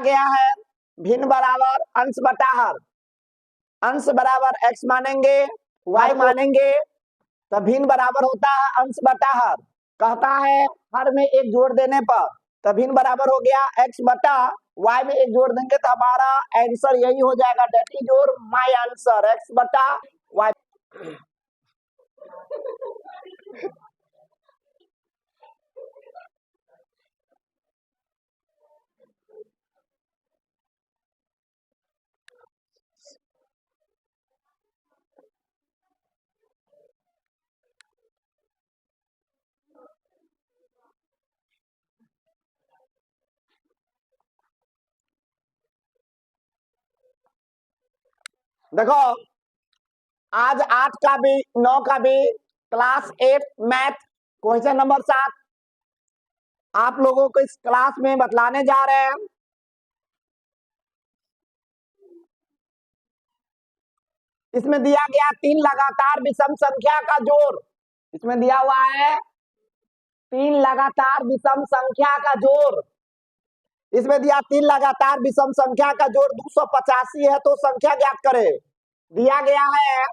गया है भिन्न बराबर अंश बटा हर। अंश बराबर x मानेंगे y मानेंगे तो भिन्न बराबर होता है अंश बटा हर। कहता है हर में एक जोड़ देने पर तो भिन्न बराबर हो गया x बटा y में एक जोड़ देंगे तो हमारा आंसर यही हो जाएगा, that is your my answer x बटा y। देखो आज 8 का भी 9 का भी क्लास 8 मैथ क्वेश्चन नंबर 7 आप लोगों को इस क्लास में बतलाने जा रहे हैं। इसमें दिया गया 3 लगातार विषम संख्या का जोड़। इसमें दिया हुआ है 3 लगातार विषम संख्या का जोड़। इसमें दिया 3 लगातार विषम संख्या का जोड़ 285 है तो संख्या ज्ञात करें। दिया गया है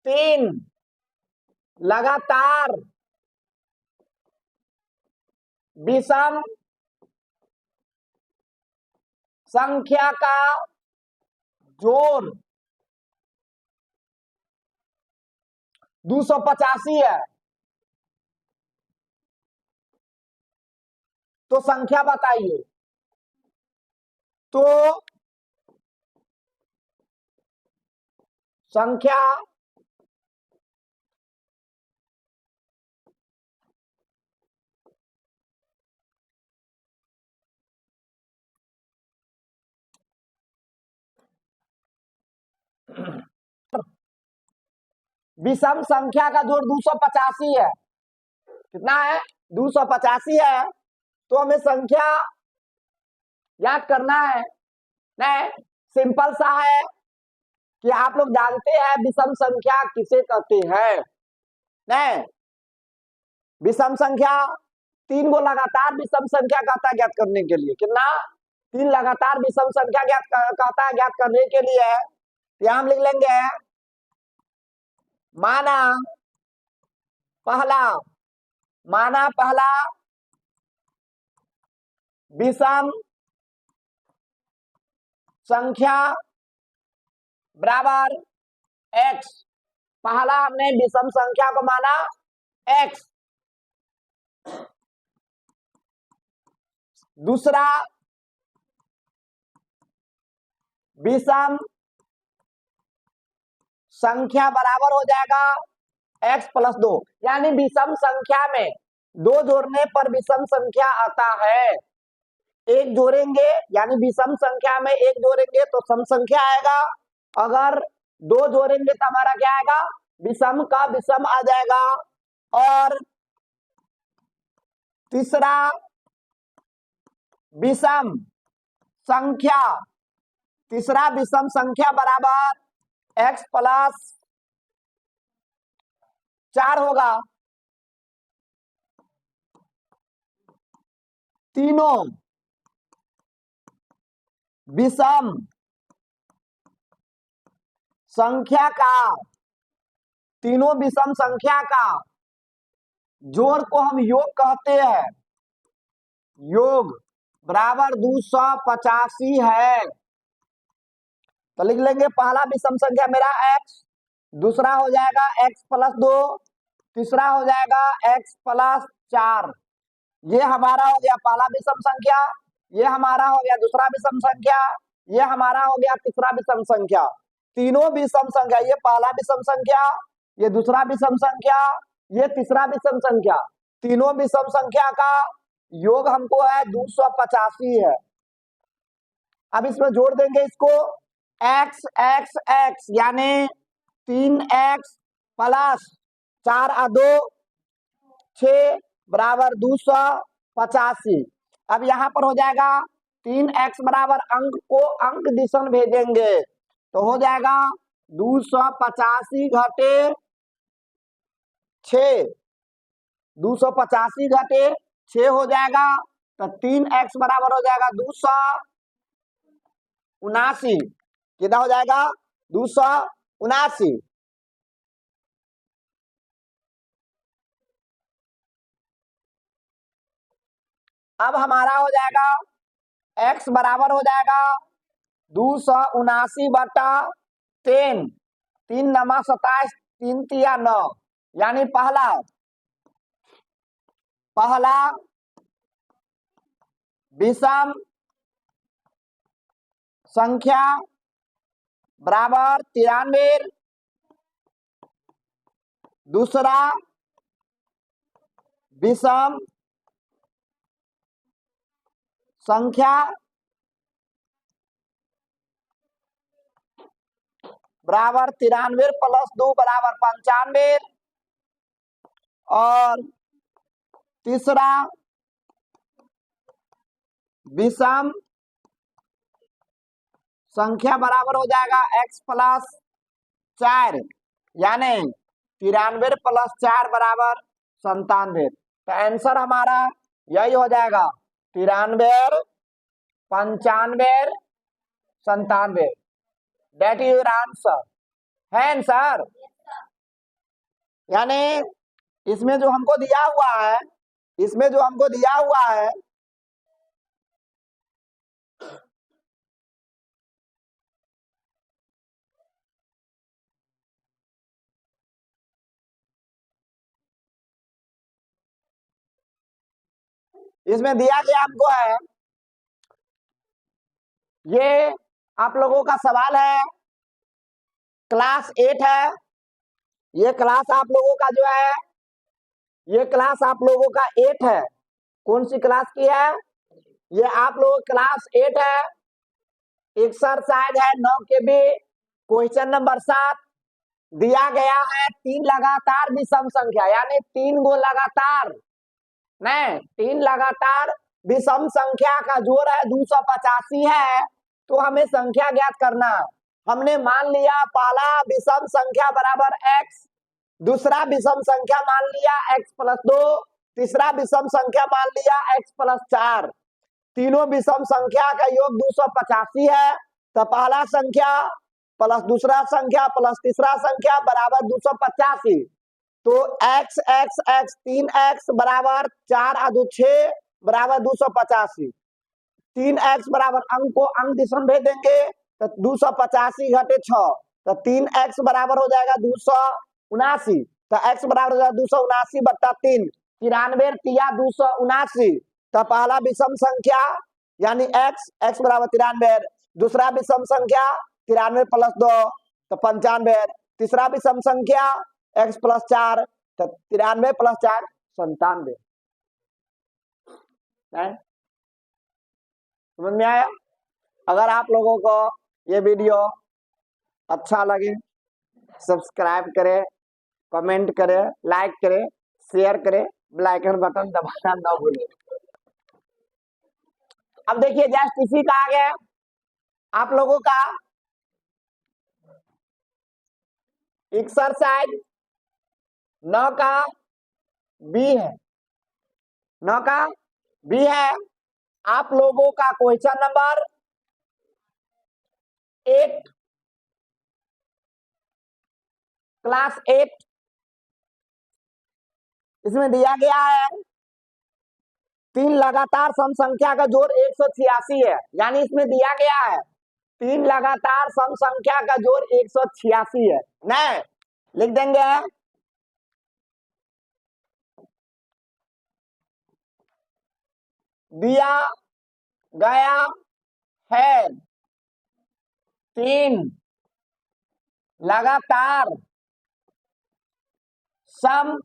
3 लगातार विषम संख्या का जोड़ 285 है तो संख्या बताइए। तो संख्या विषम संख्या का जोड़ 285 है। कितना है? 285 है तो हमें संख्या याद करना है। नहीं, सिंपल सा है कि आप लोग जानते हैं विषम संख्या किसे कहते हैं। नहीं, विषम संख्या 3 को लगातार विषम संख्या कहता है ज्ञात करने के लिए। कितना? 3 लगातार विषम संख्या कहता है ज्ञात करने के लिए। यहां हम लिख लेंगे माना पहला विषम संख्या बराबर x। पहला हमने विषम संख्या को माना x। दूसरा विषम संख्या बराबर हो जाएगा x प्लस 2। यानी विषम संख्या में 2 जोड़ने पर विषम संख्या आता है। एक जोड़ेंगे यानी विषम संख्या में 1 जोड़ेंगे तो सम संख्या आएगा। अगर 2 जोड़ेंगे तो हमारा क्या आएगा? विषम का विषम आ जाएगा। और तीसरा विषम संख्या बराबर x प्लस 4 होगा। तीनों विषम संख्या का जोड़ को हम योग कहते हैं। योग बराबर 285 है तो लिख लेंगे पहला विषम संख्या मेरा x, दूसरा हो जाएगा x प्लस 2, तीसरा हो जाएगा x प्लस 4। ये हमारा हो गया पहला विषम संख्या, ये हमारा हो गया दूसरा विषम संख्या, ये हमारा हो गया तीसरा विषम संख्या। तीनों विषम संख्या, ये पहला विषम संख्या, ये दूसरा विषम संख्या, ये तीसरा विषम संख्या, तीनों विषम संख्या का योग हमको है 285 है। अब इसमें जोड़ देंगे इसको x x x यानी 3x प्लस 4 और 2 6 बराबर 285। अब यहाँ पर हो जाएगा 3x बराबर अंक को अंक दिशा में भेजेंगे तो हो जाएगा 285 घटे 6, 285 घटे 6 हो जाएगा, तो 3x बराबर हो जाएगा 279। कितना हो जाएगा? 279। अब हमारा हो जाएगा x बराबर हो जाएगा 279/10। 3×9 = 27, 3×3 = 9, यानी पहला विषम संख्या बराबर 93, दूसरा विषम संख्या बराबर 93 + 2 = 95, और तीसरा विषम संख्या बराबर हो जाएगा x + 4, यानी 93 + 4 = 97। तो आंसर हमारा यही हो जाएगा 93, 95, 97। दैट इज योर आंसर है आंसर। यानी इसमें जो हमको दिया हुआ है, इसमें जो हमको दिया हुआ है, इसमें दिया गया हमको है, ये आप लोगों का सवाल है, क्लास 8 है। ये क्लास आप लोगों का जो है, ये क्लास आप लोगों का 8 है। कौन सी क्लास की है? ये आप लोगों क्लास 8 है। एक्सरसाइज है 9 के बी, क्वेश्चन नंबर 7। दिया गया है 3 लगातार विषम संख्या, यानी 3 गो लगातार नहीं, 3 लगातार विषम संख्या का जोड़ है 285 है। तो हमें संख्या ज्ञात करना। हमने मान लिया पहला विषम संख्या बराबर x, दूसरा विषम संख्या मान लिया x + 2, तीसरा विषम संख्या मान लिया x + 4। तीनों विषम संख्या का योग 285 है। तो पहला संख्या प्लस दूसरा संख्या प्लस तीसरा संख्या बराबर 285। तो x x x 3x बराबर 4 × 2 = 6 बराबर 285। 3x बराबर अंक को अंक दिशा में भेज देंगे, तो 285 घटे 6, तो 3x बराबर हो जाएगा 279। तो x बराबर हो जाएगा 279/3, 93 × 279। तो पहला विषम संख्या यानी x बराबर 93, दूसरा विषम संख्या 93 + 2 तो 95, तीसरा विषम संख्या x + 4 तो 93 + 4 97। समझ में आया? अगर आप लोगों को ये वीडियो अच्छा लगे, सब्सक्राइब करें, कमेंट करें, लाइक करें, शेयर करें, बेल आइकन बटन दबाना ना भूलें। अब देखिए जस्ट इसी का आगे आप लोगों का एक्सरसाइज 9 का बी है, 9 का बी है। आप लोगों का क्वेश्चन नंबर 8, क्लास 8, इसमें दिया गया है 3 लगातार सम संख्या का जोड़ 186 है। यानी इसमें दिया गया है 3 लगातार सम संख्या का जोड़ 186 है। नहीं लिख देंगे दिया गया है 3 लगातार सम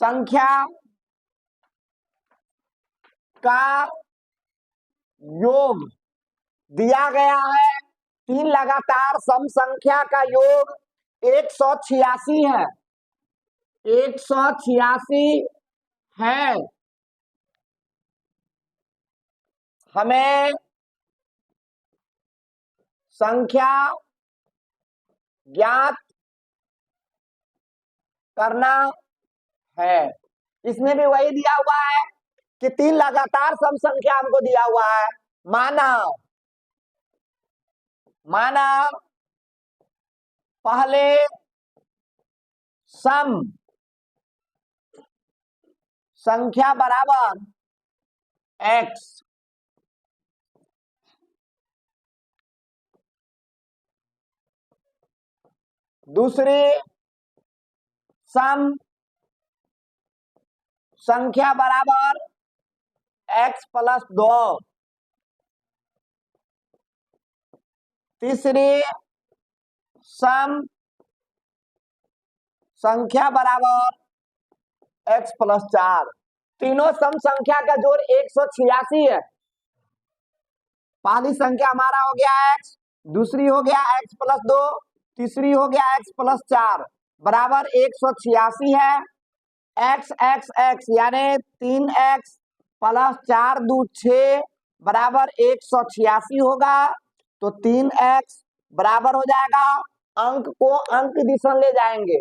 संख्या का योग। दिया गया है 3 लगातार सम संख्या का योग 186 है, 186 है। हमें संख्या ज्ञात करना है। इसमें भी वही दिया हुआ है कि 3 लगातार सम संख्या हमको दिया हुआ है। माना माना पहले सम संख्या बराबर x, दूसरी सम संख्या बराबर x प्लस 2, तीसरी सम संख्या बराबर x प्लस 4। तीनों सम संख्या का जोड़ 186 है। पहली संख्या हमारा हो गया x, दूसरी हो गया x प्लस 2, तीसरी हो गया x प्लस 4 बराबर 186 है। x x x यानी 3x प्लस 4 2 6 बराबर 186 होगा। तो 3x बराबर हो जाएगा, अंक को अंक दिशा ले जाएंगे,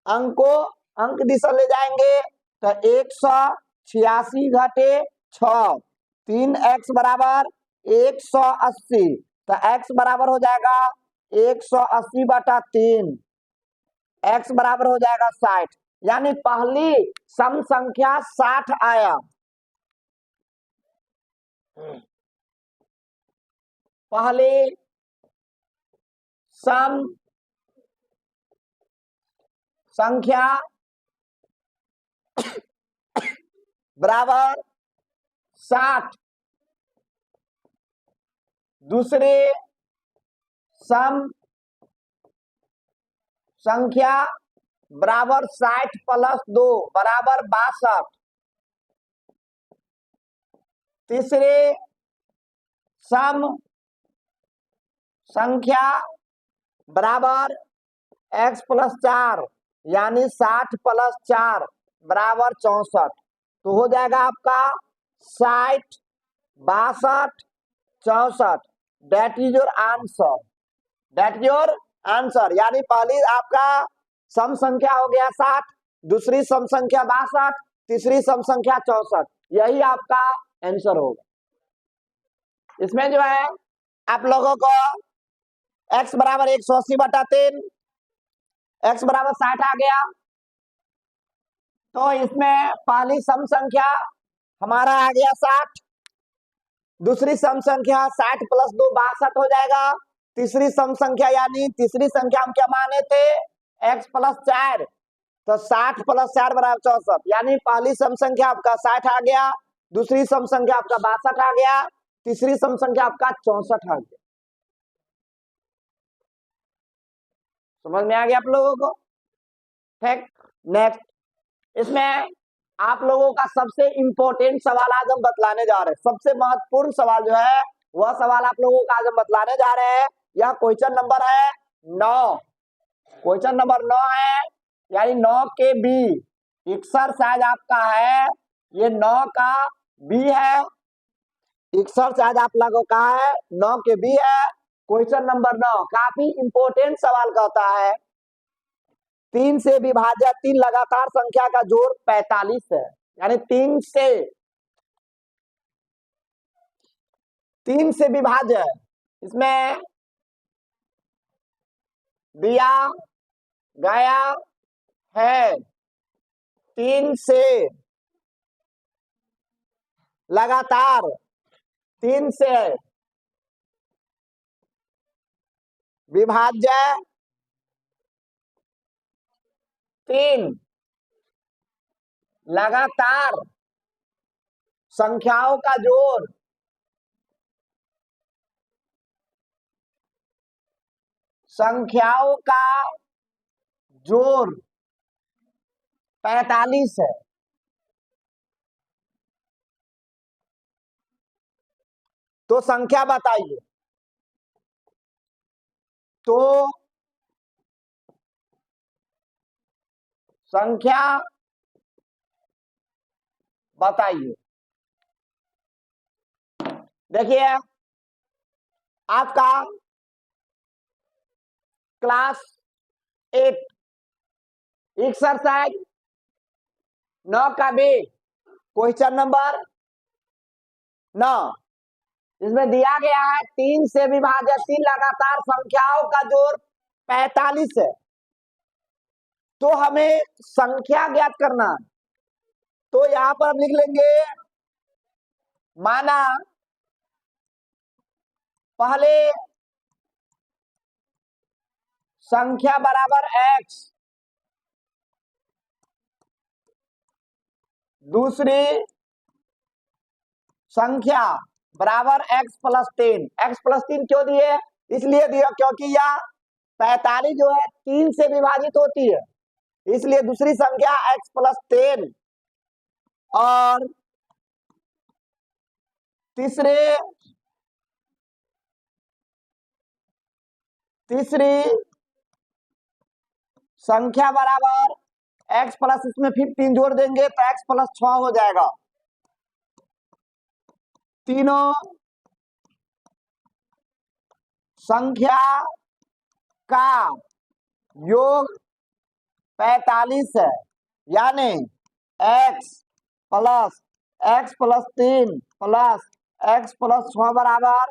अंक को अंक दिशा ले जाएंगे तो 186 घटे 6, 3x बराबर 180। तो x बराबर हो जाएगा 180 बटा 3, x बराबर हो जाएगा 60। यानी पहली सम संख्या 60 आया। पहली सम संख्या बराबर 60, दूसरी सम संख्या बराबर 60 प्लस 2 बराबर 62, तीसरी सम संख्या बराबर x प्लस 4 यानी 60 प्लस 4 बराबर 64। तो हो जाएगा आपका 60 62 64। That is your answer, that is your answer. यानी पहली आपका सम संख्या हो गया 60, दूसरी सम संख्या 62, तीसरी सम संख्या 64। यही आपका आंसर होगा। इसमें जो है आप लोगों को x बराबर 180 बटा 3, x बराबर 60 आ गया। तो इसमें पहली सम संख्या हमारा आ गया 60, दूसरी सम संख्या 60 प्लस 2 62 हो जाएगा, तीसरी सम संख्या यानी तीसरी संख्या हम क्या माने थे x प्लस 4, तो 60 प्लस 4 बराबर 64। यानी पहली सम संख्या आपका 60 आ गया, दूसरी सम संख्या आपका 62 आ गया, तीसरी सम संख्या आपका 64 आ गया। समझ में आ गया आप लोगों को? ठीक, नेक्स्ट। इसमें आप लोगों का सबसे इंपॉर्टेंट सवाल आज हम बतलाने जा रहे हैं। सबसे महत्वपूर्ण सवाल जो है वह सवाल आप लोगों का आज हम बतलाने जा रहे हैं। यह क्वेश्चन नंबर है 9, क्वेश्चन नंबर 9 है, यानी 9 के बी। एक्सरसाइज आपका है ये 9 का बी है, एक्सरसाइज आप लोगों का है 9 के बी है। क्वेश्चन नंबर 9 काफी इंपॉर्टेंट सवाल कहता है 3 से विभाज्य 3 लगातार संख्या का जोड़ 45 है। यानी 3 से विभाज्य है। इसमें दिया गया है 3 से लगातार 3 से विभाज्य 3 लगातार संख्याओं का जोड़ संख्याओं का जोड़ 45 है। तो संख्या बताइए। तो संख्या बताइए। देखिए आपका क्लास 8 एक्सरसाइज 9 का बी क्वेश्चन नंबर 9। इसमें दिया गया है 3 से विभाज्य 3 लगातार संख्याओं का जोड़ 45 है, तो हमें संख्या ज्ञात करना है। तो यहां पर हम लिख लेंगे, माना पहले संख्या बराबर x, दूसरी संख्या बराबर x प्लस 3। x प्लस 3 क्यों दिए? इसलिए दिया क्योंकि यह 45 जो है 3 से विभाजित होती है, इसलिए दूसरी संख्या x प्लस 10 और तीसरी संख्या बराबर x प्लस, इसमें फिर 3 जोड़ देंगे तो x प्लस 6 हो जाएगा। तीनों संख्या का योग 45 है, यानी x plus 3 plus x plus 6 बराबर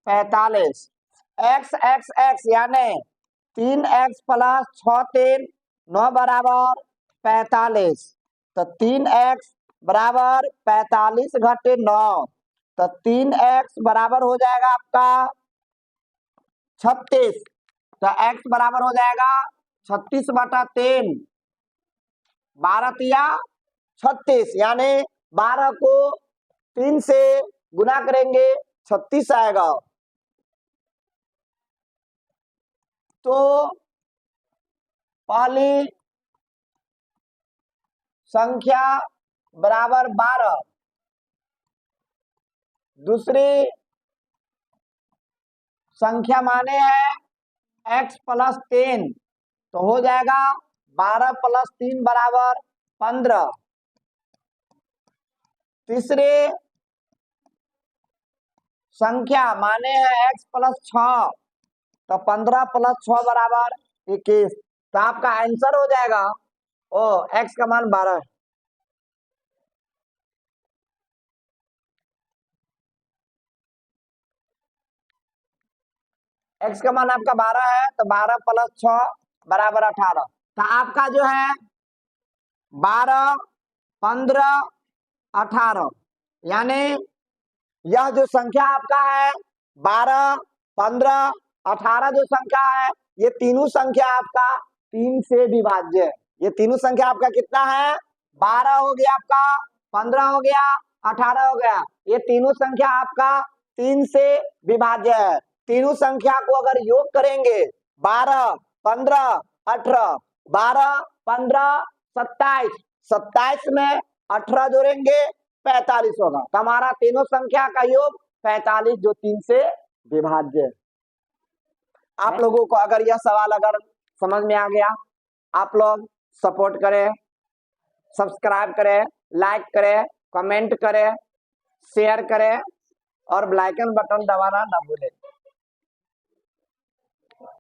45। x यानी 3x प्लस 6 3 9 बराबर 45। तो 3x बराबर 45 घटे 9, तो 3x बराबर हो जाएगा आपका 36। तो x बराबर हो जाएगा 36 बटा 3, 12 तिया 36, यानी 12 को 3 से गुना करेंगे 36 आएगा। तो पहली संख्या बराबर 12, दूसरी संख्या माने है x प्लस 10, तो हो जाएगा 12 प्लस 3 बराबर 15। तीसरी संख्या माने है x प्लस 6, तो 15 प्लस 6 बराबर 21। तो आपका आंसर हो जाएगा x का मान 12 है। x का मान आपका 12 है, तो 12 प्लस 6 बराबर 18। तो आपका जो है 12 15 18, यानी यह जो संख्या आपका है 12 15 18 जो संख्या है, ये तीनों संख्या आपका 3 से विभाज्य है। ये तीनों संख्या आपका कितना है? 12 हो गया आपका, 15 हो गया, 18 हो गया। ये तीनों संख्या आपका 3 से विभाज्य है। तीनों संख्या को अगर योग करेंगे 12 15 18, 12 15 27, 27 में 18 जोड़ेंगे 45 होगा। तो हमारा तीनों संख्या का योग 45 जो 3 से विभाज्य है। आप लोगों को अगर यह सवाल अगर समझ में आ गया, आप लोग सपोर्ट करें, सब्सक्राइब करें, लाइक करें, कमेंट करें, शेयर करें और बेल आइकन बटन दबाना ना भूलें।